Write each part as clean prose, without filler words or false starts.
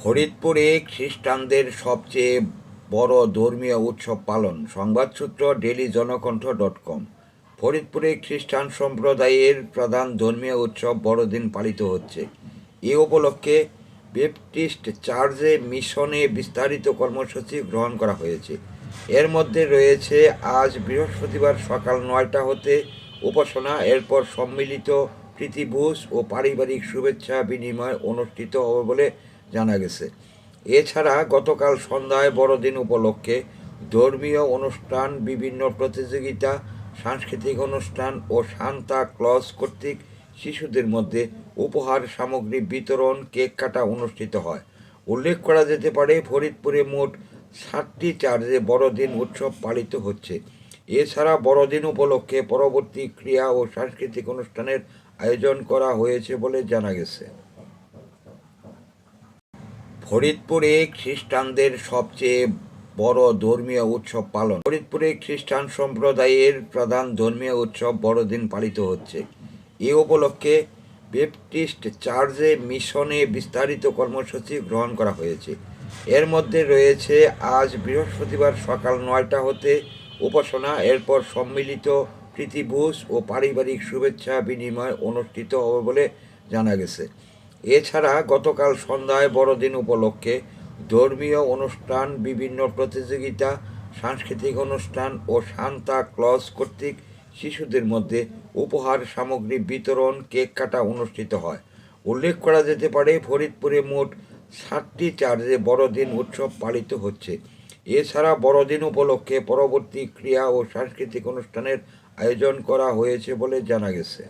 ফরিদপুরে খ্রিস্টানদের সবচেয়ে বড় ধর্মীয় উৎসব পালন। সংবাদসূত্র ডেইলিজনকণ্ঠ.com। ফরিদপুরে খ্রিস্টান সম্প্রদায়ের প্রধান ধর্মীয় উৎসব বড়দিন পালিত হচ্ছে। এ উপলক্ষে ব্যাপটিস্ট চার্চে মিশনে বিস্তারিত কর্মসূচি গ্রহণ করা হয়েছে। এর মধ্যে রয়েছে আজ বৃহস্পতিবার সকাল ৯টা হতে উপাসনা, এরপর সম্মিলিত প্রীতিভোজ ও পারিবারিক শুভেচ্ছা বিনিময় অনুষ্ঠিত হবে বলে জানা গেছে। এছাড়া গতকাল সন্ধ্যায় বড়দিন উপলক্ষে ধর্মীয় অনুষ্ঠান, বিভিন্ন প্রতিযোগিতা, সাংস্কৃতিক অনুষ্ঠান ও সান্তা ক্লজ কর্তৃক শিশুদের মধ্যে উপহার সামগ্রী বিতরণ, কেক কাটা অনুষ্ঠিত হয়। উল্লেখ করা যেতে পারে, ফরিদপুরে মোট 7টি চার্চে বড়দিন উৎসব পালিত হচ্ছে। এছাড়া বড়দিন উপলক্ষে পরবর্তী ক্রীড়া ও সাংস্কৃতিক অনুষ্ঠানের আয়োজন করা হয়েছে বলে জানা গেছে। ফরিদপুরে খ্রিস্টানদের সবচেয়ে বড় ধর্মীয় উৎসব পালন। ফরিদপুরে খ্রিস্টান সম্প্রদায়ের প্রধান ধর্মীয় উৎসব বড়দিন পালিত হচ্ছে। এ উপলক্ষে ব্যাপটিস্ট চার্চে মিশনে বিস্তারিত কর্মসূচি গ্রহণ করা হয়েছে। এর মধ্যে রয়েছে আজ বৃহস্পতিবার সকাল ৯টা হতে উপাসনা, এরপর সম্মিলিত প্রীতিভোজ ও পারিবারিক শুভেচ্ছা বিনিময় অনুষ্ঠিত হবে বলে জানা গেছে। এছাড়া গতকাল সন্ধ্যায় বড়দিন উপলক্ষে ধর্মীয় অনুষ্ঠান, বিভিন্ন প্রতিযোগিতা, সাংস্কৃতিক অনুষ্ঠান ও সান্তা ক্লজ কর্তৃক শিশুদের মধ্যে উপহার সামগ্রী বিতরণ, কেক কাটা অনুষ্ঠিত হয়। উল্লেখ করা যেতে পারে, ফরিদপুরে মোট 7টি চার্চে বড়দিন উৎসব পালিত হচ্ছে। এছাড়া বড়দিন উপলক্ষে পরবর্তী ক্রীড়া ও সাংস্কৃতিক অনুষ্ঠানের আয়োজন করা হয়েছে বলে জানা গেছে।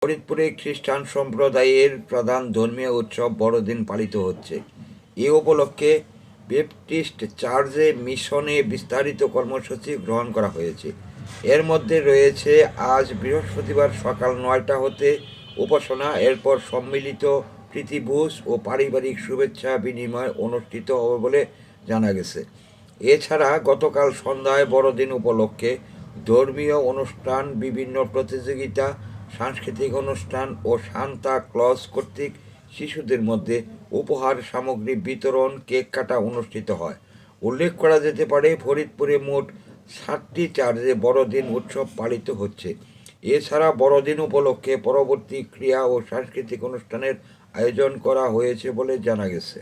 ফরিদপুরে খ্রিস্টান সম্প্রদায়ের প্রধান ধর্মীয় উৎসব বড়দিন পালিত হচ্ছে। এ উপলক্ষে ব্যাপটিস্ট চার্চে মিশনে বিস্তারিত কর্মসূচি গ্রহণ করা হয়েছে। এর মধ্যে রয়েছে আজ বৃহস্পতিবার সকাল ৯টা হতে উপাসনা, এরপর সম্মিলিত প্রীতিভোজ ও পারিবারিক শুভেচ্ছা বিনিময় অনুষ্ঠিত হবে বলে জানা গেছে। এছাড়া গতকাল সন্ধ্যায় বড়দিন উপলক্ষে ধর্মীয় অনুষ্ঠান, বিভিন্ন প্রতিযোগিতা, সাংস্কৃতিক অনুষ্ঠান ও সান্তা ক্লজ কর্তৃক শিশুদের মধ্যে উপহার সামগ্রী বিতরণ, কেক কাটা অনুষ্ঠিত হয়। উল্লেখ করা যেতে পারে, ফরিদপুরে মোট 7টি চার্চে বড়দিন উৎসব পালিত হচ্ছে। এছাড়া বড়দিন উপলক্ষে পরবর্তী ক্রীড়া ও সাংস্কৃতিক অনুষ্ঠানের আয়োজন করা হয়েছে বলে জানা গেছে।